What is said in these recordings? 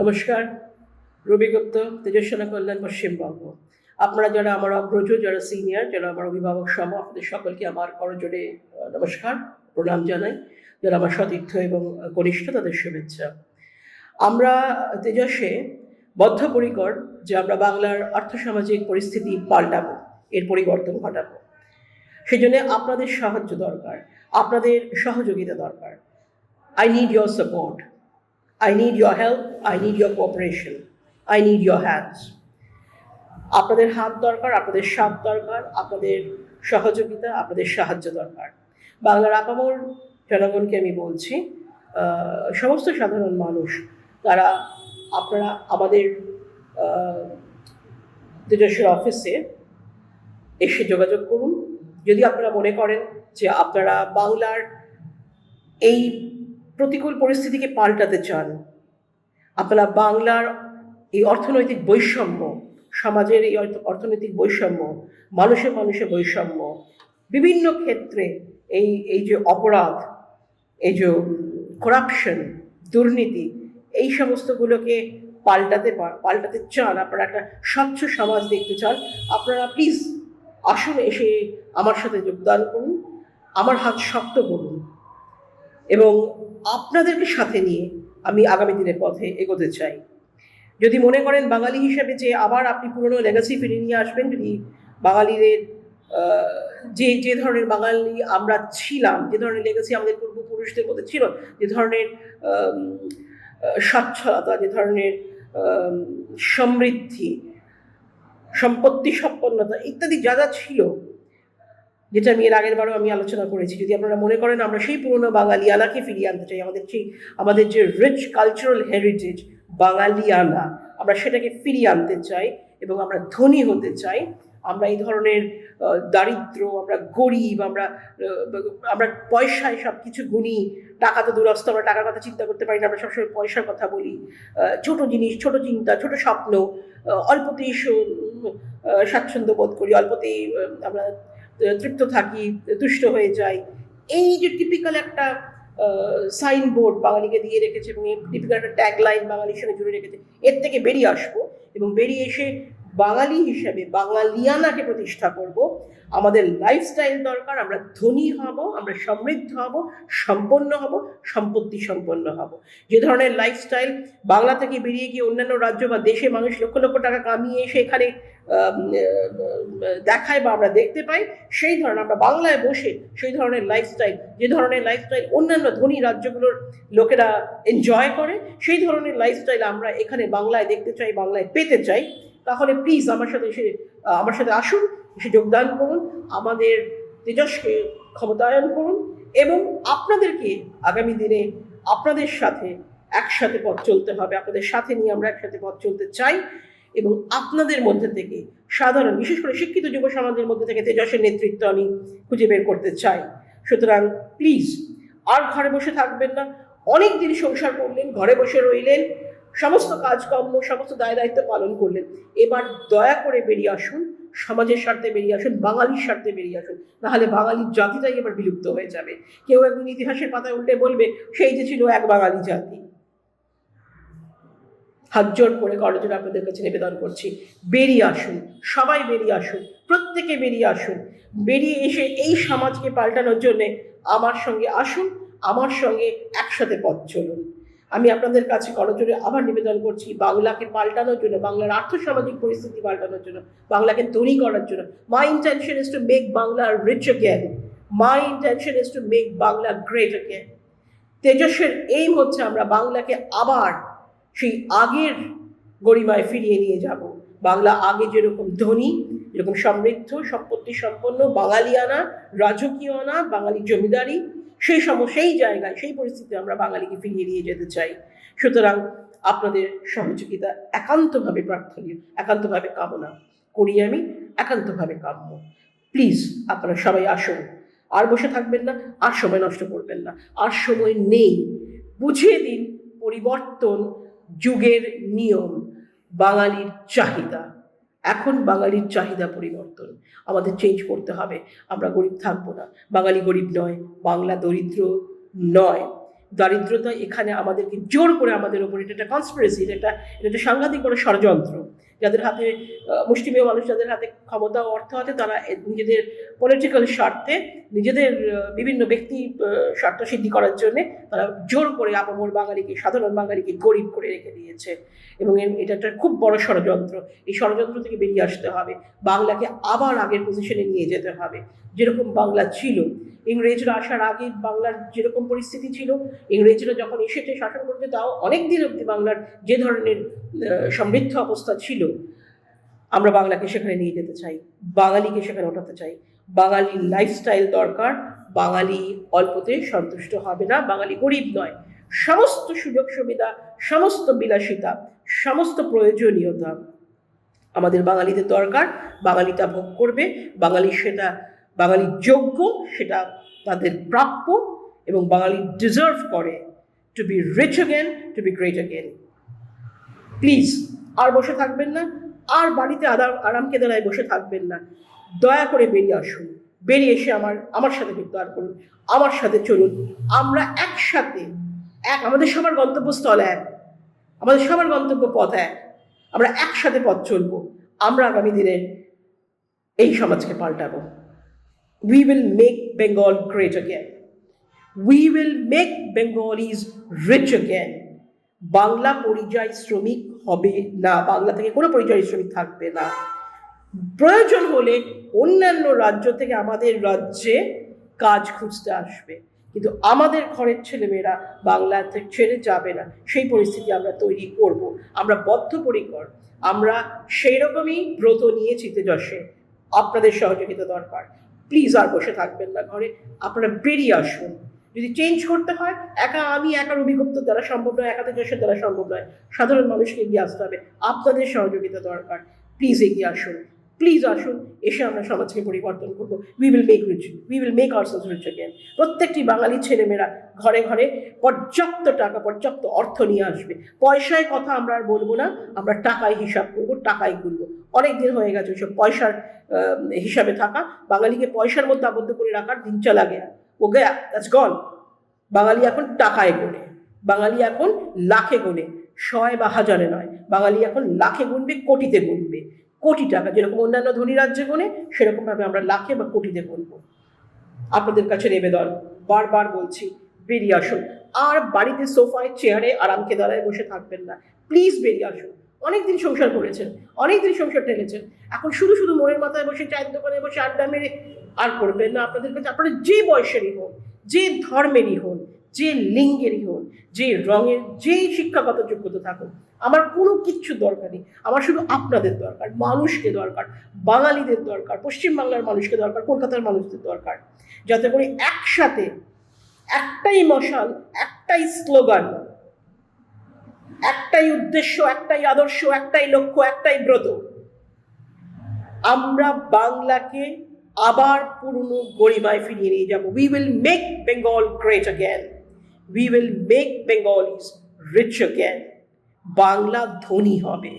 নমস্কার। রবি গুপ্ত, তেজস্বনা কল্যাণ, পশ্চিমবঙ্গ। আপনারা যারা আমার অগ্রজ, যারা সিনিয়র, যারা আমার অভিভাবক সহ, আপনাদের সকলকে আমার করজোড়ে নমস্কার, প্রণাম জানাই। যারা আমার সতীর্থ এবং কনিষ্ঠ, তাদের শুভেচ্ছা। আমরা তেজস্বে বদ্ধপরিকর যে আমরা বাংলার আর্থসামাজিক পরিস্থিতি পাল্টাবো, এর পরিবর্তন ঘটাবো। সেই জন্য আপনাদের সাহায্য দরকার, আপনাদের সহযোগিতা দরকার। I need your support. I need your help. I need your cooperation. I need your hands. আপনাদের হাত দরকার, আপনাদের সাথ দরকার, আপনাদের সহযোগিতা, আপনাদের সাহায্য দরকার। বাংলার আপামর জনগণকে আমি বলছি, সমস্ত সাধারণ মানুষ, তারা আপনারা আমাদের তেজস্বের অফিসে এসে যোগাযোগ করুন। যদি আপনারা মনে করেন যে আপনারা বাংলার এই প্রতিকূল পরিস্থিতিকে পাল্টাতে চান, আপনারা বাংলার এই অর্থনৈতিক বৈষম্য, সমাজের এই অর্থনৈতিক বৈষম্য, মানুষে মানুষে বৈষম্য, বিভিন্ন ক্ষেত্রে এই যে অপরাধ, এই যে করাপশন, দুর্নীতি, এই সমস্তগুলোকে পাল্টাতে চান, আপনারা একটা স্বচ্ছ সমাজ দেখতে চান, আপনারা প্লিজ আসুন, এসে আমার সাথে যোগদান করুন, আমার হাত শক্ত করুন এবং আপনাদেরকে সাথে নিয়ে আমি আগামী দিনের পথে এগোতে চাই। যদি মনে করেন বাঙালি হিসেবে যে আবার আপনি পুরনো লেগাসি ফিরিয়ে নিয়ে আসবেন, যদি বাঙালিদের যে ধরনের বাঙালি আমরা ছিলাম, যে ধরনের লেগাসি আমাদের পূর্বপুরুষদের মধ্যে ছিল, যে ধরনের স্বচ্ছলতা, যে ধরনের সমৃদ্ধি, সম্পত্তি সম্পন্নতা ইত্যাদি যা যা ছিল, যেটা আমি এর আগের বারও আমি আলোচনা করেছি, যদি আপনারা মনে করেন আমরা সেই পুরনো বাঙালিয়ানাকে ফিরিয়ে আনতে চাই, আমাদের যে রিচ কালচারাল হেরিটেজ বাঙালিয়ানা, আমরা সেটাকে ফিরিয়ে আনতে চাই এবং আমরা ধনী হতে চাই, আমরা এই ধরনের দারিদ্র, আমরা গরিব, আমরা পয়সায় সব কিছু গুনি, টাকা তো দূরস্থ, আমরা টাকার কথা চিন্তা করতে পারি না, আমরা সবসময় পয়সার কথা বলি, ছোট জিনিস, ছোট চিন্তা, ছোট স্বপ্ন, অল্পতেই স্বাচ্ছন্দ্য বোধ করি, অল্পতেই আমরা তৃপ্ত থাকি, তুষ্ট হয়ে যাই। এই যে টিপিক্যাল একটা সাইনবোর্ড বাঙালিকে দিয়ে রেখেছে এবং এই টিপিক্যাল একটা ট্যাগলাইন বাঙালির সঙ্গে জুড়ে রেখেছে, এর থেকে বেরিয়ে আসবো এবং বেরিয়ে এসে বাঙালি হিসেবে বাঙালিয়ানাকে প্রতিষ্ঠা করব। আমাদের লাইফস্টাইল দরকার, আমরা ধনী হব, আমরা সমৃদ্ধ হব, সম্পন্ন হব, সম্পত্তি সম্পন্ন হব। যে ধরনের লাইফস্টাইল বাংলা থেকে বেরিয়ে গিয়ে অন্যান্য রাজ্য বা দেশে মানুষ লক্ষ লক্ষ টাকা কামিয়ে এসে এখানে দেখায় বা আমরা দেখতে পাই, সেই ধরনের আমরা বাংলায় বসে সেই ধরনের লাইফস্টাইল, যে ধরনের লাইফস্টাইল অন্যান্য ধনী রাজ্যগুলোর লোকেরা এনজয় করে, সেই ধরনের লাইফস্টাইল আমরা এখানে বাংলায় দেখতে চাই, বাংলায় পেতে চাই। তাহলে প্লিজ আমার সাথে আসুন, এসে যোগদান করুন, আমাদের তেজস্কে ক্ষমতায়ন করুন এবং আপনাদেরকে আগামী দিনে আপনাদের সাথে একসাথে পথ চলতে হবে। আপনাদের সাথে নিয়ে আমরা একসাথে পথ চলতে চাই এবং আপনাদের মধ্যে থেকে সাধারণ, বিশেষ করে শিক্ষিত যুব সমাজের মধ্যে থেকে তেজস্বের নেতৃত্ব আমি খুঁজে বের করতে চাই। সুতরাং প্লিজ আর ঘরে বসে থাকবেন না। অনেক দিন সংসার করলেন, ঘরে বসে রইলেন, সমস্ত কাজকর্ম, সমস্ত দায় দায়িত্ব পালন করলেন, এবার দয়া করে বেরিয়ে আসুন, সমাজের স্বার্থে বেরিয়ে আসুন, বাঙালির স্বার্থে বেরিয়ে আসুন, নাহলে বাঙালির জাতিটাই এবার বিলুপ্ত হয়ে যাবে। কেউ একদিন ইতিহাসের পাতায় উল্টে বলবে সেই যে ছিল এক বাঙালি জাতি। হাত জোর করে করজোড়ে আপনাদের কাছে নিবেদন করছি, বেরিয়ে আসুন, সবাই বেরিয়ে আসুন, প্রত্যেকে বেরিয়ে আসুন। বেরিয়ে এসে এই সমাজকে পাল্টানোর জন্যে আমার সঙ্গে আসুন, আমার সঙ্গে একসাথে পথ চলুন। আমি আপনাদের কাছে করজোড়ে আবার নিবেদন করছি, বাংলাকে পাল্টানোর জন্য, বাংলার আর্থসামাজিক পরিস্থিতি পাল্টানোর জন্য, বাংলাকে ধনী করার জন্য। My intention is to make Bangla rich again, my intention is to make Bangla great again. তেজস্বের এইম হচ্ছে আমরা বাংলাকে আবার সেই আগের গরিমায় ফিরিয়ে নিয়ে যাব। বাংলা আগে যেরকম ধনী, যেরকম সমৃদ্ধ, সম্পত্তি সম্পন্ন, বাঙালিয়ানা, রাজকীয়না, বাঙালি জমিদারি, সেই জায়গায়, সেই পরিস্থিতিতে আমরা বাঙালিকে ফিরিয়ে নিয়ে যেতে চাই। সুতরাং আপনাদের সহযোগিতা একান্তভাবে প্রার্থনীয়, একান্তভাবে কামনা করি, আমি একান্তভাবে কাম্য। প্লিজ আপনারা সবাই আসুন, আর বসে থাকবেন না, আর সময় নষ্ট করবেন না, আর সময় নেই। বুঝিয়ে দিন পরিবর্তন যুগের নিয়ম, বাঙালির চাহিদা। এখন বাঙালির চাহিদা পরিবর্তন, আমাদের চেঞ্জ করতে হবে। আমরা গরিব থাকবো না, বাঙালি গরিব নয়, বাংলা দরিদ্র নয়, দারিদ্রতা এখানে আমাদেরকে জোর করে আমাদের ওপর, এটা একটা কনস্পিরেসি, এটা একটা সাংঘাতিক বড় ষড়যন্ত্র। যাদের হাতে মুষ্টিমেয় মানুষ, যাদের হাতে ক্ষমতা ও অর্থ আছে, তারা নিজেদের পলিটিক্যাল স্বার্থে, নিজেদের বিভিন্ন ব্যক্তি স্বার্থ সিদ্ধি করার জন্যে তারা জোর করে আপামর বাঙালিকে, সাধারণ বাঙালিকে গরিব করে রেখে দিয়েছে। এবং এটা একটা খুব বড় ষড়যন্ত্র। এই ষড়যন্ত্র থেকে বেরিয়ে আসতে হবে, বাংলাকে আবার আগের পজিশনে নিয়ে যেতে হবে, যেরকম বাংলা ছিল। ইংরেজরা আসার আগে বাংলার যেরকম পরিস্থিতি ছিল, ইংরেজরা যখন এসেছে শাসন করতে, তাও অনেক দিন অবধি বাংলার যে ধরনের সমৃদ্ধ অবস্থা ছিল, আমরা বাংলাকে সেখানে নিয়ে যেতে চাই, বাঙালিকে সেখানে ওঠাতে চাই। বাঙালির লাইফস্টাইল দরকার, বাঙালি অল্পতে সন্তুষ্ট হবে না, বাঙালি গরিব নয়। সমস্ত সুযোগ সুবিধা, সমস্ত বিলাসিতা, সমস্ত প্রয়োজনীয়তা আমাদের বাঙালিদের দরকার। বাঙালি তা ভোগ করবে, বাঙালি যোগ্য, সেটা তাদের প্রাপ্য, এবং বাঙালি ডিজার্ভ করে to be rich again, to be great again. Please আর বসে থাকবেন না, আর বাড়িতে আরাম কেদারায় বসে থাকবেন না। দয়া করে বেরিয়ে আসুন, বেরিয়ে এসে আমার সাথে যোগদান করুন, আমার সাথে চলুন। আমরা একসাথে আমাদের সবার গন্তব্যস্থল এক, আমাদের সবার গন্তব্য পথ এক। আমরা একসাথে পথ চলবো, আমরা আগামী দিনে এই সমাজকে পাল্টাবো। We will make Bengal great again. We will make Bengalis rich again. Bangla পরিযায়ী শ্রমিক হবে না, বাংলা থেকে কোনো পরিযায়ী শ্রমিক থাকবে না। প্রয়োজন হলে অন্যান্য রাজ্য থেকে আমাদের রাজ্যে কাজ খুঁজতে আসবে, কিন্তু আমাদের ঘরের ছেলেমেয়েরা বাংলা থেকে ছেড়ে যাবে না। সেই পরিস্থিতি আমরা তৈরি করব, আমরা বদ্ধপরিকর, আমরা সেই রকমই ব্রত নিয়েছি তেজস্বে। আপনাদের সহযোগিতা দরকার। প্লিজ আর বসে থাকবেন না ঘরে, আপনারা বেরিয়ে আসুন। যদি চেঞ্জ করতে হয়, আমি একার অভিজ্ঞতা দ্বারা সম্ভব নয়, একা তেজস্বের দ্বারা সম্ভব নয়, সাধারণ মানুষকে এগিয়ে আসতে হবে। আপনাদের সহযোগিতা দরকার। প্লিজ এগিয়ে আসুন, প্লিজ আসুন, এসে আমরা সমাজকে পরিবর্তন করবো। We will make ourselves rich again. প্রত্যেকটি বাঙালি ছেলেমেয়েরা ঘরে ঘরে পর্যাপ্ত টাকা, পর্যাপ্ত অর্থ নিয়ে আসবে। পয়সায় কথা আমরা আর বলবো না, আমরা টাকায় হিসাব করবো, টাকায় গুনবো। অনেক দিন হয়ে গেছে ওইসব পয়সার হিসাবে থাকা। বাঙালিকে পয়সার মধ্যে আবদ্ধ করে রাখার দিন চলা গেয়া, ও গেয়া, দ্যাটস গন। বাঙালি এখন টাকায় গোনে, বাঙালি এখন লাখে গোনে, শয় বা হাজারে নয়। বাঙালি এখন লাখে গুনবে, কোটিতে গুনবে। কোটি টাকা যেরকম অন্যান্য ধনী রাজ্যে গোনে, সেরকমভাবে আমরা লাখে বা কোটিতে গুনবো। আপনাদের কাছে নিবেদন, বারবার বলছি, বেরিয়ে আসুন। আর বাড়িতে সোফায়, চেয়ারে আরাম কেদারায় বসে থাকবেন না। প্লিজ বেরিয়ে আসুন। অনেকদিন সংসার করেছেন, অনেকদিন সংসার টেনেছেন, এখন শুধু শুধু মোড়ের মাথায় বসে, চায়ের দোকানে বসে আড্ডা মেরে আর করবেন না। আপনাদের কাছে, আপনারা যে বয়সেরই হন, যে ধর্মেরই হন, যে লিঙ্গেরই হন, যে রঙের, যেই শিক্ষাগত যোগ্যতা থাকুন, আমার কোনো কিচ্ছু দরকার নেই। আমার শুধু আপনাদের দরকার, মানুষকে দরকার, বাঙালিদের দরকার, পশ্চিমবাংলার মানুষকে দরকার, কলকাতার মানুষদের দরকার, যাতে করে একসাথে একটাই মশাল, একটাই স্লোগান, একটাই উদ্দেশ্য, একটাই আদর্শ, একটাই লক্ষ্য, একটাই ব্রত। আমরা বাংলাকে আবার পুরনো গরিমায় ফিরিয়ে নিয়ে যাব। We will make Bengal great again. We will make Bengalis rich again. Bangla ধনী হবে,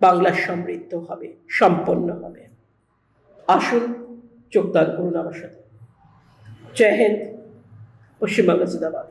বাংলা সমৃদ্ধ হবে, সম্পন্ন হবে। আসুন, যোগদান করুন আমার সাথে। জয় হিন্দ, পশ্চিমবাংলা জিন্দাবাদ।